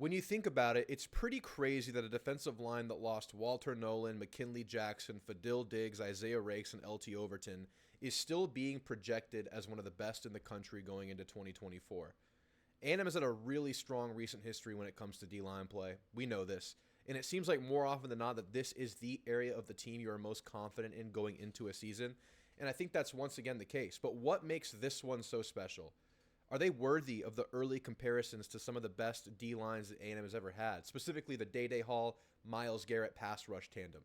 When you think about it, it's pretty crazy that a defensive line that lost Walter Nolan, McKinley Jackson, Fadil Diggs, Isaiah Rakes, and LT Overton is still being projected as one of the best in the country going into 2024. A&M has had a really strong recent history when it comes to D-line play. We know this. And it seems like more often than not that this is the area of the team you are most confident in going into a season. And I think that's once again the case. But what makes this one so special? Are they worthy of the early comparisons to some of the best D-lines that A&M has ever had, specifically the Day-Day Hall, Myles Garrett pass rush tandem?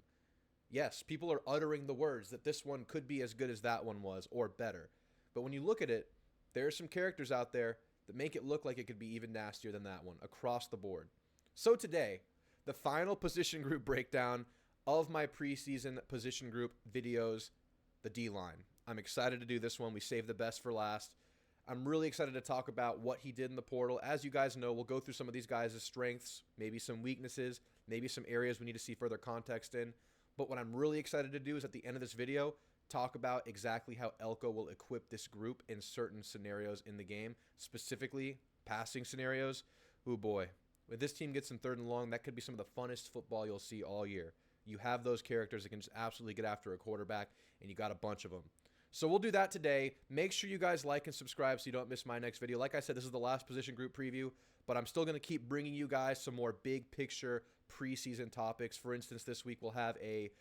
Yes, people are uttering the words that this one could be as good as that one was, or better. But when you look at it, there are some characters out there that make it look like it could be even nastier than that one, across the board. So today, the final position group breakdown of my preseason position group videos, the D-line. I'm excited to do this one. We saved the best for last. I'm really excited to talk about what he did in the portal. As you guys know, we'll go through some of these guys' strengths, maybe some weaknesses, maybe some areas we need to see further context in. But what I'm really excited to do is at the end of this video, talk about exactly how Elko will equip this group in certain scenarios in the game, specifically passing scenarios. Ooh boy, if this team gets in third and long, that could be some of the funnest football you'll see all year. You have those characters that can just absolutely get after a quarterback, and you got a bunch of them. So we'll do that today. Make sure you guys like and subscribe so you don't miss my next video. Like I said, this is the last position group preview, but I'm still going to keep bringing you guys some more big picture preseason topics. For instance, this week we'll have a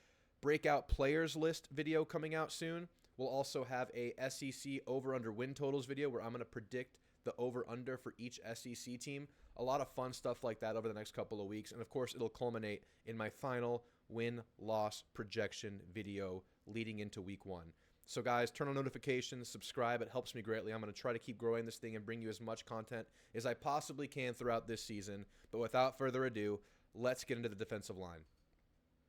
Breakout Players list video coming out soon. We'll also have a SEC over-under win totals video where I'm going to predict the over-under for each SEC team. A lot of fun stuff like that over the next couple of weeks. And of course, it'll culminate in my final win-loss projection video leading into week 1. So guys, turn on notifications, subscribe. It helps me greatly. I'm going to try to keep growing this thing and bring you as much content as I possibly can throughout this season. But without further ado, let's get into the defensive line.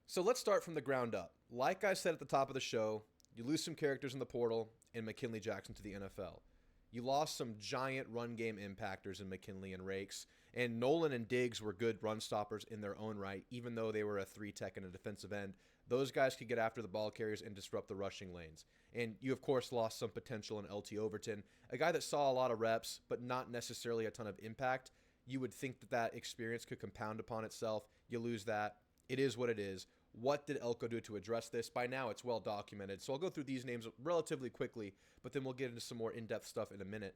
So let's start from the ground up. Like I said at the top of the show, you lose some characters in the portal and McKinley Jackson to the NFL. You lost some giant run game impactors in McKinley and Rakes, and Nolan and Diggs were good run stoppers in their own right, even though they were a 3-tech and a defensive end. Those guys could get after the ball carriers and disrupt the rushing lanes. And you, of course, lost some potential in LT Overton, a guy that saw a lot of reps, but not necessarily a ton of impact. You would think that that experience could compound upon itself. You lose that. It is what it is. What did Elko do to address this? By now, it's well documented. So I'll go through these names relatively quickly, but then we'll get into some more in-depth stuff in a minute.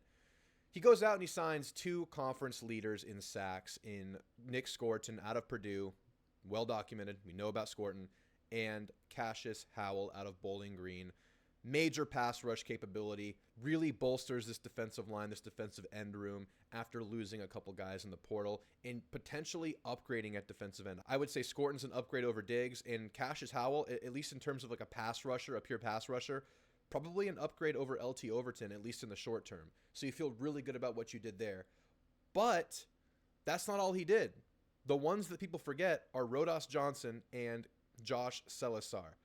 He goes out and he signs 2 conference leaders in sacks in Nick Scorton out of Purdue, well documented. We know about Scorton, and Cassius Howell out of Bowling Green. Major pass rush capability, really bolsters this defensive line, this defensive end room after losing a couple guys in the portal and potentially upgrading at defensive end. I would say Scorton's an upgrade over Diggs, and Cassius Howell, at least in terms of like a pass rusher, a pure pass rusher, probably an upgrade over LT Overton, at least in the short term. So you feel really good about what you did there. But that's not all he did. The ones that people forget are Rodas Johnson and Josh Salazar.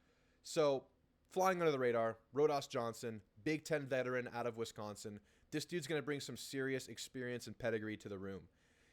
So flying under the radar, Rodas Johnson, Big Ten veteran out of Wisconsin. This dude's going to bring some serious experience and pedigree to the room.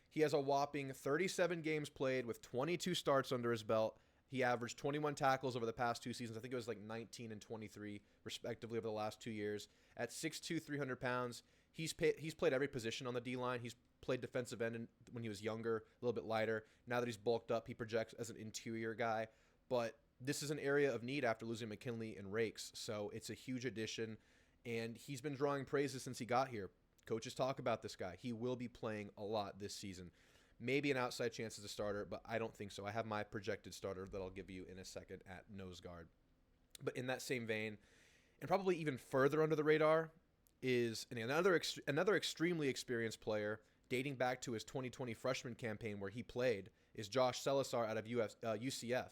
He has a whopping 37 games played with 22 starts under his belt. He averaged 21 tackles over the past 2 seasons. I think it was like 19 and 23, respectively, over the last 2 years. At 6'2", 300 pounds, he's played every position on the D-line. He's played defensive end when he was younger, a little bit lighter. Now that he's bulked up, he projects as an interior guy. But this is an area of need after losing McKinley and Rakes, so it's a huge addition, and he's been drawing praises since he got here. Coaches talk about this guy. He will be playing a lot this season. Maybe an outside chance as a starter, but I don't think so. I have my projected starter that I'll give you in a second at nose guard. But in that same vein, and probably even further under the radar, is another extremely experienced player dating back to his 2020 freshman campaign where he played, is Josh Salazar out of UCF.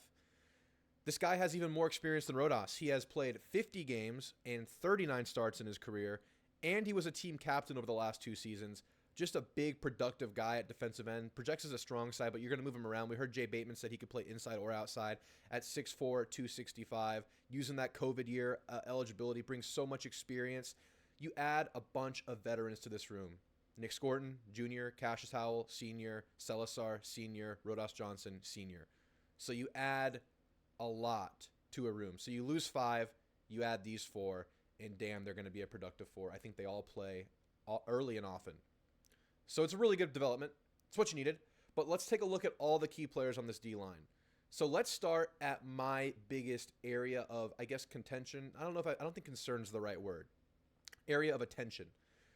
This guy has even more experience than Rodas. He has played 50 games and 39 starts in his career, and he was a team captain over the last 2 seasons. Just a big, productive guy at defensive end. Projects as a strong side, but you're going to move him around. We heard Jay Bateman said he could play inside or outside at 6'4", 265. Using that COVID year eligibility brings so much experience. You add a bunch of veterans to this room. Nick Scorton, Jr., Cassius Howell, Sr., Salazar, Sr., Rodas Johnson, Sr. So you add a lot to a room. So you lose 5, you add these 4, and damn, they're going to be a productive 4. I think they all play early and often. So it's a really good development. It's what you needed. But let's take a look at all the key players on this D-line. So let's start at my biggest area of, I guess, contention. I don't think concern is the right word. Area of attention.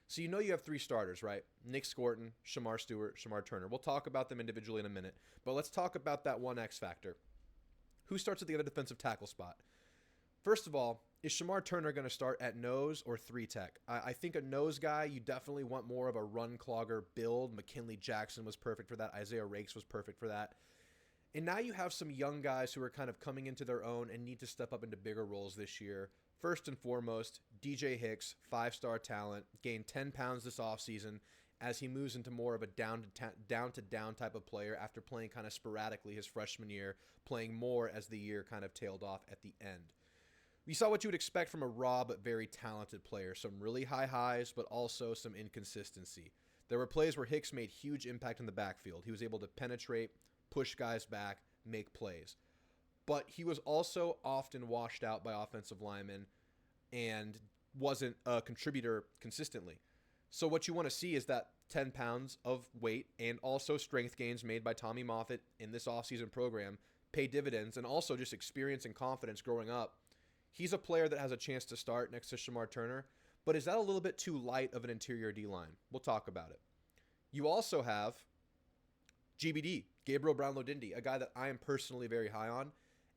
So you know you have 3 starters, right? Nick Scorton, Shamar Stewart, Shamar Turner. We'll talk about them individually in a minute. But let's talk about that one X factor. Who starts at the other defensive tackle spot? First of all, is Shamar Turner going to start at nose or 3 tech? I think a nose guy, you definitely want more of a run clogger build. McKinley Jackson was perfect for that. Isaiah Rakes was perfect for that. And now you have some young guys who are kind of coming into their own and need to step up into bigger roles this year. First and foremost, DJ Hicks, 5-star talent, gained 10 pounds this offseason as he moves into more of a down-to-down type of player after playing kind of sporadically his freshman year, playing more as the year kind of tailed off at the end. We saw what you would expect from a raw but very talented player. Some really high highs, but also some inconsistency. There were plays where Hicks made huge impact in the backfield. He was able to penetrate, push guys back, make plays. But he was also often washed out by offensive linemen and wasn't a contributor consistently. So what you want to see is that 10 pounds of weight and also strength gains made by Tommy Moffitt in this offseason program pay dividends, and also just experience and confidence growing up. He's a player that has a chance to start next to Shamar Turner, but is that a little bit too light of an interior D-line? We'll talk about it. You also have GBD, Gabriel Brown-Lodindi, a guy that I am personally very high on.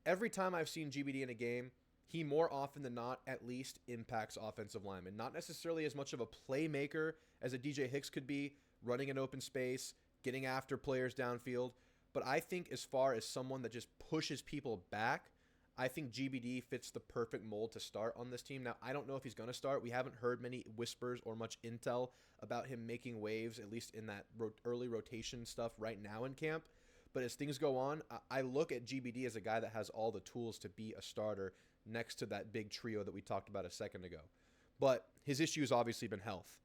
Every time I've seen GBD in a game, he more often than not at least impacts offensive linemen. Not necessarily as much of a playmaker as a DJ Hicks could be, running in open space, getting after players downfield, but I think as far as someone that just pushes people back, I think GBD fits the perfect mold to start on this team. Now, I don't know if he's going to start. We haven't heard many whispers or much intel about him making waves, at least in that early rotation stuff right now in camp. But as things go on, I look at GBD as a guy that has all the tools to be a starter next to that big trio that we talked about a second ago. But his issue has obviously been health.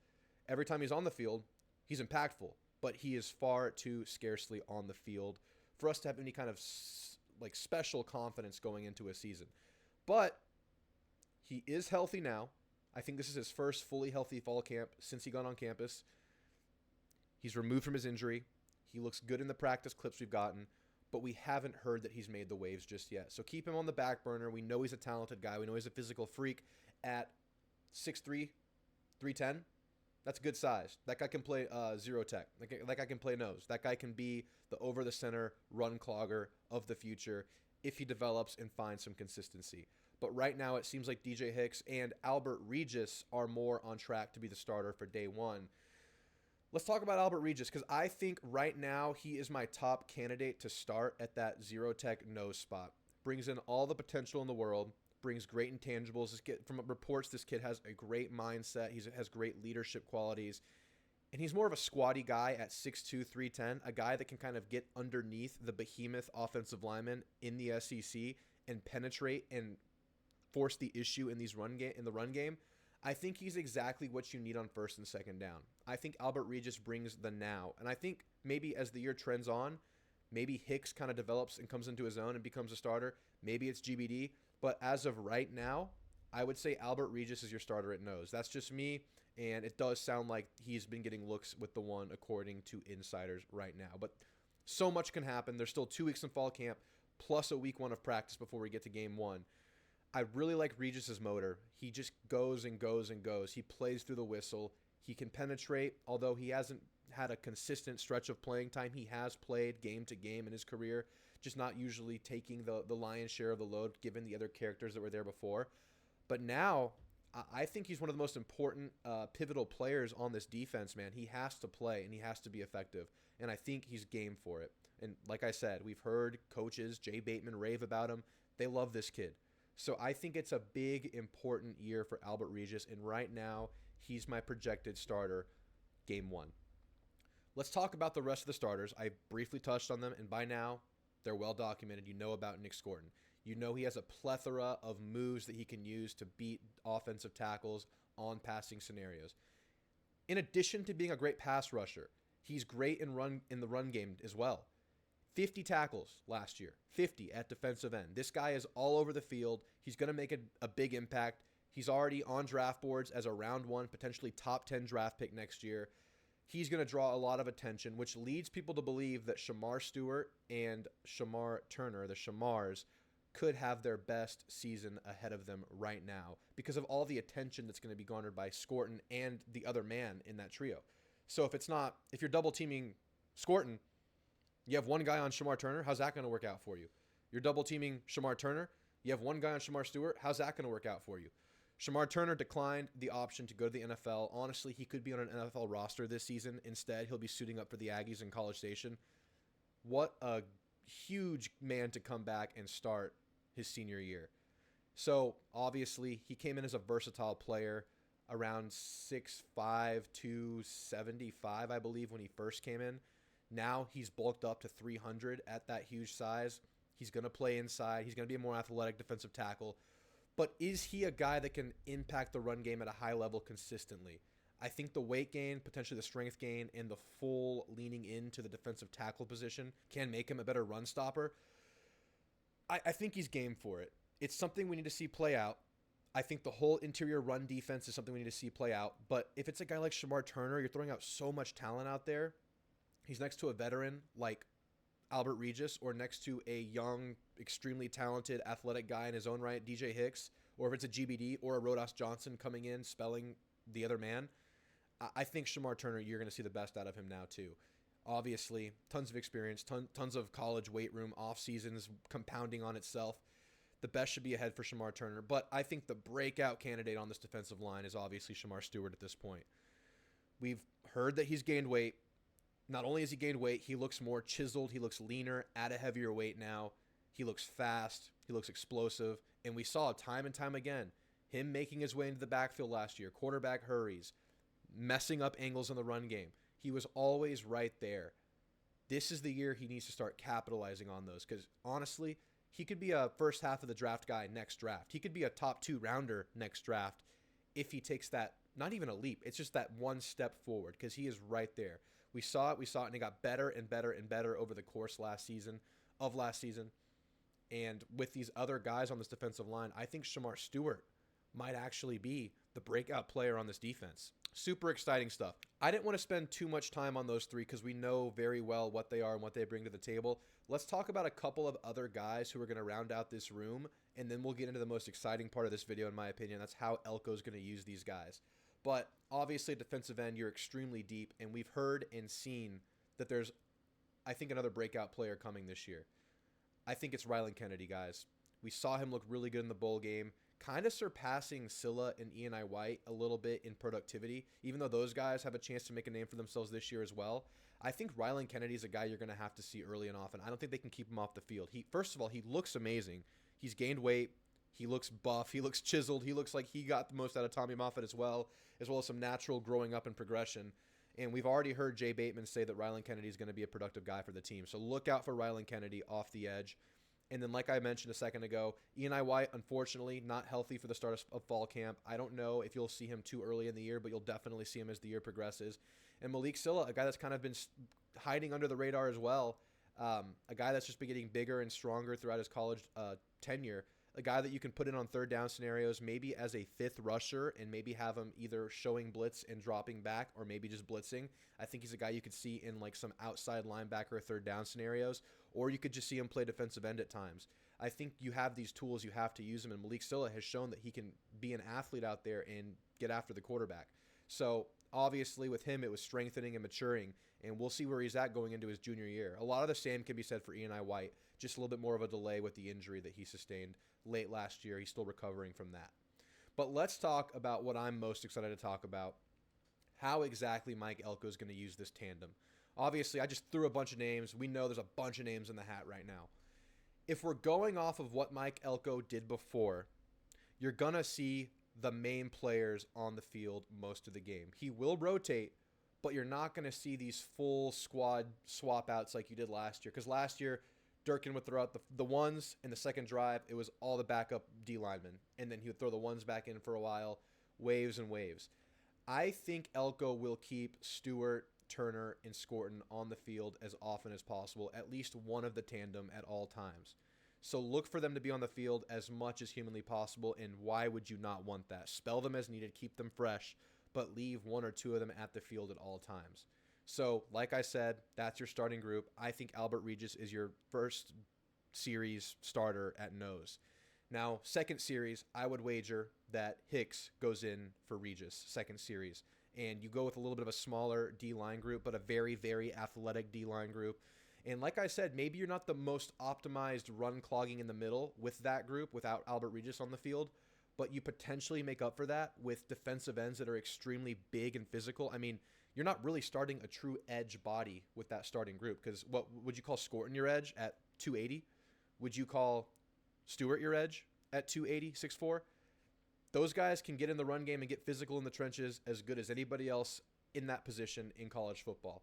Every time he's on the field, he's impactful, but he is far too scarcely on the field for us to have any kind of special confidence going into a season. But he is healthy now. I think this is his first fully healthy fall camp since he got on campus. He's removed from his injury. He looks good in the practice clips we've gotten, but we haven't heard that he's made the waves just yet. So keep him on the back burner. We know he's a talented guy. We know he's a physical freak at 6'3", 310. That's good size. That guy can play zero tech. That guy can play nose. That guy can be the over-the-center run clogger of the future if he develops and finds some consistency. But right now it seems like DJ Hicks and Albert Regis are more on track to be the starter for day one. Let's talk about Albert Regis, because I think right now he is my top candidate to start at that zero tech nose spot. Brings in all the potential in the world. Brings great intangibles. From reports, this kid has a great mindset. He has great leadership qualities. And he's more of a squatty guy at 6'2", 310, a guy that can kind of get underneath the behemoth offensive lineman in the SEC and penetrate and force the issue in the run game. I think he's exactly what you need on first and second down. I think Albert Regis brings the now. And I think maybe as the year trends on, maybe Hicks kind of develops and comes into his own and becomes a starter. Maybe it's GBD. But as of right now, I would say Albert Regis is your starter at nose. That's just me, and it does sound like he's been getting looks with the one according to insiders right now. But so much can happen. There's still 2 weeks in fall camp, plus a week 1 of practice before we get to game 1. I really like Regis's motor. He just goes and goes and goes. He plays through the whistle. He can penetrate, although he hasn't had a consistent stretch of playing time. He has played game to game in his career, just not usually taking the lion's share of the load given the other characters that were there before. But now, I think he's one of the most important pivotal players on this defense, man. He has to play, and he has to be effective, and I think he's game for it. And like I said, we've heard coaches, Jay Bateman, rave about him. They love this kid. So I think it's a big, important year for Albert Regis, and right now, he's my projected starter game 1. Let's talk about the rest of the starters. I briefly touched on them, and by now, they're well documented. You know about Nick Scorton. You know he has a plethora of moves that he can use to beat offensive tackles on passing scenarios. In addition to being a great pass rusher, he's great in the run game as well. 50 tackles last year, 50 at defensive end. This guy is all over the field. He's going to make a big impact. He's already on draft boards as a round 1, potentially top 10 draft pick next year. he's going to draw a lot of attention, which leads people to believe that Shamar Stewart and Shamar Turner, the Shamars, could have their best season ahead of them right now because of all the attention that's going to be garnered by Scorton and the other man in that trio. So if you're double teaming Scorton, you have one guy on Shamar Turner, how's that going to work out for you? You're double teaming Shamar Turner, you have one guy on Shamar Stewart, how's that going to work out for you? Shamar Turner declined the option to go to the NFL. Honestly, he could be on an NFL roster this season. Instead, he'll be suiting up for the Aggies in College Station. What a huge man to come back and start his senior year. So, obviously, he came in as a versatile player around 6'5", 275, I believe, when he first came in. Now he's bulked up to 300 at that huge size. He's going to play inside. He's going to be a more athletic defensive tackle. But is he a guy that can impact the run game at a high level consistently? I think the weight gain, potentially the strength gain, and the full leaning into the defensive tackle position can make him a better run stopper. I think he's game for it. It's something we need to see play out. I think the whole interior run defense is something we need to see play out. But if it's a guy like Shamar Turner, you're throwing out so much talent out there. He's next to a veteran like Albert Regis, or next to a young, extremely talented, athletic guy in his own right, DJ Hicks, or if it's a GBD or a Rodas Johnson coming in, spelling the other man, I think Shamar Turner, you're going to see the best out of him now too. Obviously, tons of experience, tons of college weight room, off seasons compounding on itself. The best should be ahead for Shamar Turner, but I think the breakout candidate on this defensive line is obviously Shamar Stewart at this point. We've heard that he's gained weight. Not only has he gained weight, he looks more chiseled. He looks leaner at a heavier weight now. He looks fast. He looks explosive. And we saw time and time again him making his way into the backfield last year, quarterback hurries, messing up angles in the run game. He was always right there. This is the year he needs to start capitalizing on those because, honestly, he could be a first half of the draft guy next draft. He could be a top 2 rounder next draft if he takes that, not even a leap. It's just that one step forward because he is right there. We saw it, and it got better and better and better over the course last season. And with these other guys on this defensive line, I think Shamar Stewart might actually be the breakout player on this defense. Super exciting stuff. I didn't want to spend too much time on those three because we know very well what they are and what they bring to the table. Let's talk about a couple of other guys who are going to round out this room, and then we'll get into the most exciting part of this video, in my opinion. That's how Elko's going to use these guys. But obviously, defensive end, you're extremely deep, and we've heard and seen that there's, I think, another breakout player coming this year. I think it's Rylan Kennedy, guys. We saw him look really good in the bowl game, kind of surpassing Scylla and Eni White a little bit in productivity, even though those guys have a chance to make a name for themselves this year as well. I think Rylan Kennedy is a guy you're going to have to see early and often. I don't think they can keep him off the field. First of all, he looks amazing. He's gained weight. He looks buff. He looks chiseled. He looks like he got the most out of Tommy Moffitt as well as some natural growing up and progression. And we've already heard Jay Bateman say that Rylan Kennedy is going to be a productive guy for the team. So look out for Rylan Kennedy off the edge. And then, like I mentioned a second ago, Eni White, unfortunately, not healthy for the start of fall camp. I don't know if you'll see him too early in the year, but you'll definitely see him as the year progresses. And Malik Scylla, a guy that's kind of been hiding under the radar as well, a guy that's just been getting bigger and stronger throughout his college tenure, a guy that you can put in on third down scenarios, maybe as a fifth rusher, and maybe have him either showing blitz and dropping back or maybe just blitzing. I think he's a guy you could see in like some outside linebacker third down scenarios, or you could just see him play defensive end at times. I think you have these tools, you have to use them, and Malik Scylla has shown that he can be an athlete out there and get after the quarterback. So obviously with him, it was strengthening and maturing, and we'll see where he's at going into his junior year. A lot of the same can be said for Eni White, just a little bit more of a delay with the injury that he sustained late last year. He's still recovering from that. But let's talk about what I'm most excited to talk about, how exactly Mike Elko is going to use this tandem. Obviously, I just threw a bunch of names. We know there's a bunch of names in the hat right now. If we're going off of what Mike Elko did before, you're going to see the main players on the field most of the game. He will rotate, but you're not going to see these full squad swap outs like you did last year. Because last year, Durkin would throw out the ones in the second drive. It was all the backup D linemen. And then he would throw the ones back in for a while, waves and waves. I think Elko will keep Stewart, Turner, and Scorton on the field as often as possible, at least one of the tandem at all times. So look for them to be on the field as much as humanly possible, and why would you not want that? Spell them as needed, keep them fresh, but leave one or two of them at the field at all times. So, like I said, that's your starting group. I think Albert Regis is your first series starter at nose. Now, second series, I would wager that Hicks goes in for Regis, second series. And you go with a little bit of a smaller D-line group, but a very, very athletic D-line group. And like I said, maybe you're not the most optimized run clogging in the middle with that group without Albert Regis on the field, but you potentially make up for that with defensive ends that are extremely big and physical. I mean, you're not really starting a true edge body with that starting group, because what would you call Scorton your edge at 280? Would you call Stewart your edge at 280, 6'4"? Those guys can get in the run game and get physical in the trenches as good as anybody else in that position in college football.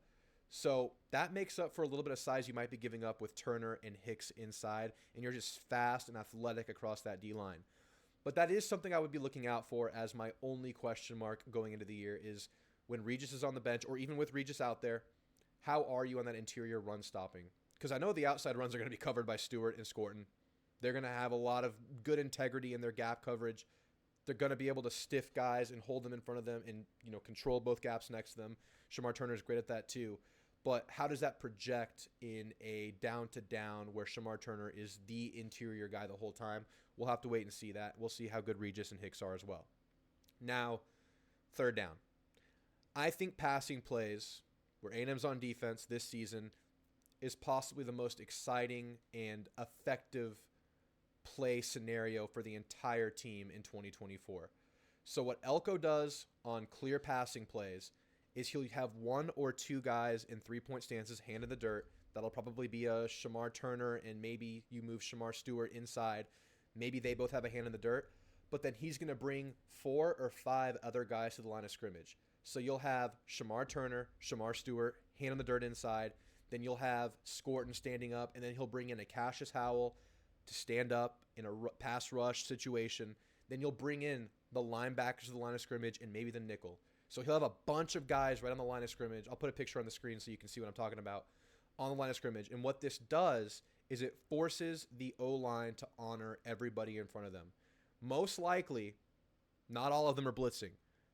So that makes up for a little bit of size you might be giving up with Turner and Hicks inside, and you're just fast and athletic across that D-line. But that is something I would be looking out for as my only question mark going into the year is when Regis is on the bench, or even with Regis out there, how are you on that interior run stopping? Because I know the outside runs are going to be covered by Stewart and Scorton. They're going to have a lot of good integrity in their gap coverage. They're going to be able to stiff guys and hold them in front of them and, control both gaps next to them. Shamar Turner is great at that too. But how does that project in a down-to-down where Shamar Turner is the interior guy the whole time? We'll have to wait and see that. We'll see how good Regis and Hicks are as well. Now, third down. I think passing plays where A&M's on defense this season is possibly the most exciting and effective play scenario for the entire team in 2024. So what Elko does on clear passing plays is he'll have one or two guys in three-point stances, hand in the dirt. That'll probably be a Shamar Turner, and maybe you move Shamar Stewart inside. Maybe they both have a hand in the dirt. But then he's going to bring 4 or 5 other guys to the line of scrimmage. So you'll have Shamar Turner, Shamar Stewart, hand in the dirt inside. Then you'll have Scorton standing up, and then he'll bring in a Cassius Howell to stand up in a pass rush situation. Then you'll bring in the linebackers to the line of scrimmage and maybe the nickel. So he'll have a bunch of guys right on the line of scrimmage. I'll put a picture on the screen so you can see what I'm talking about on the line of scrimmage. And what this does is it forces the O-line to honor everybody in front of them. Most likely, not all of them are blitzing.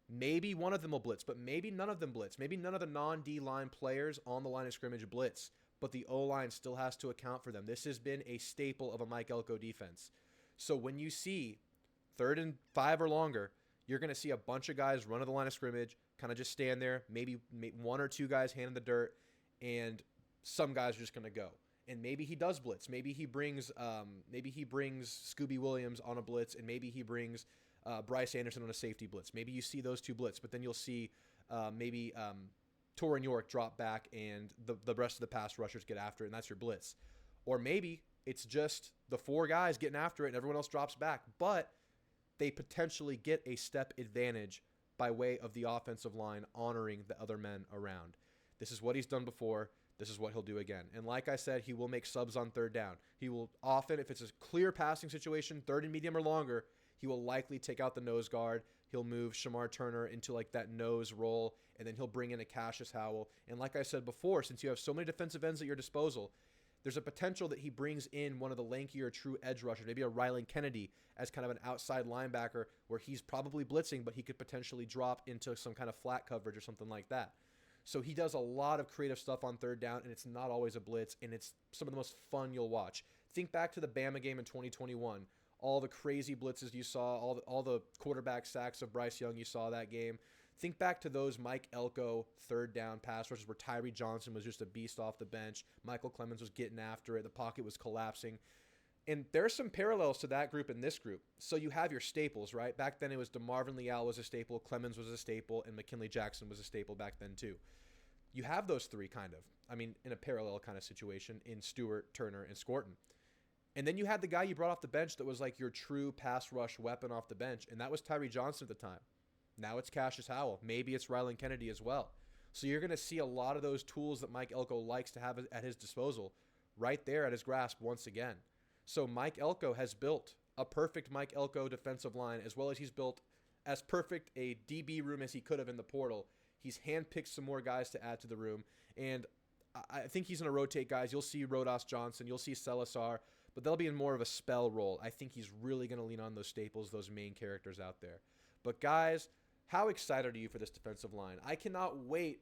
Maybe one of them will blitz, but maybe none of them blitz. Maybe none of the non-D line players on the line of scrimmage blitz, but the O-line still has to account for them. This has been a staple of a Mike Elko defense. So when you see 3rd and 5 or longer, you're going to see a bunch of guys run to the line of scrimmage, kind of just stand there, maybe one or two guys hand in the dirt, and some guys are just going to go. And maybe he does blitz. Maybe he brings Scooby Williams on a blitz, and maybe he brings Bryce Anderson on a safety blitz. Maybe you see those two blitz, but then you'll see maybe Torrin York drop back, and the rest of the pass rushers get after it, and that's your blitz. Or maybe it's just the 4 guys getting after it, and everyone else drops back. But they potentially get a step advantage by way of the offensive line honoring the other men around. This is what he's done before. This is what he'll do again. And like I said, he will make subs on third down. He will often, if it's a clear passing situation, 3rd and medium or longer, he will likely take out the nose guard. He'll move Shamar Turner into like that nose roll, and then he'll bring in a Cassius Howell. And like I said before, since you have so many defensive ends at your disposal, there's a potential that he brings in one of the lankier true edge rushers, maybe a Rylan Kennedy as kind of an outside linebacker where he's probably blitzing, but he could potentially drop into some kind of flat coverage or something like that. So he does a lot of creative stuff on third down, and it's not always a blitz, and it's some of the most fun you'll watch. Think back to the Bama game in 2021. All the crazy blitzes you saw, all the quarterback sacks of Bryce Young you saw that game. Think back to those Mike Elko third down pass rushes where Tyree Johnson was just a beast off the bench. Michael Clemens was getting after it. The pocket was collapsing. And there's some parallels to that group and this group. So you have your staples, right? Back then it was DeMarvin Leal was a staple, Clemens was a staple, and McKinley Jackson was a staple back then too. You have those 3 kind of, in a parallel kind of situation in Stewart, Turner, and Scorton. And then you had the guy you brought off the bench that was like your true pass rush weapon off the bench, and that was Tyree Johnson at the time. Now it's Cassius Howell. Maybe it's Rylan Kennedy as well. So you're going to see a lot of those tools that Mike Elko likes to have at his disposal right there at his grasp once again. So Mike Elko has built a perfect Mike Elko defensive line, as well as he's built as perfect a DB room as he could have in the portal. He's handpicked some more guys to add to the room, and I think he's going to rotate guys. You'll see Rodas Johnson. You'll see Celisar, but they'll be in more of a spell role. I think he's really going to lean on those staples, those main characters out there. But guys, How excited are you for this defensive line? I cannot wait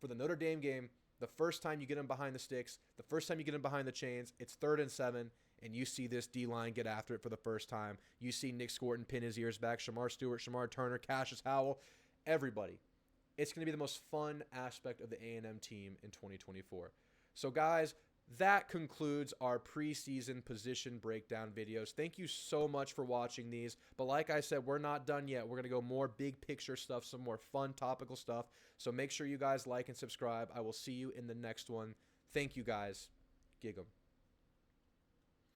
for the Notre Dame game. The first time you get them behind the sticks, the first time you get them behind the chains, it's 3rd and 7, and you see this D-line get after it for the first time. You see Nick Scorton pin his ears back, Shamar Stewart, Shamar Turner, Cassius Howell, everybody. It's going to be the most fun aspect of the A&M team in 2024. So, guys, that concludes our preseason position breakdown videos. Thank you so much for watching these. But like I said, we're not done yet. We're going to go more big picture stuff, some more fun topical stuff. So make sure you guys like and subscribe. I will see you in the next one. Thank you, guys. Gig 'em.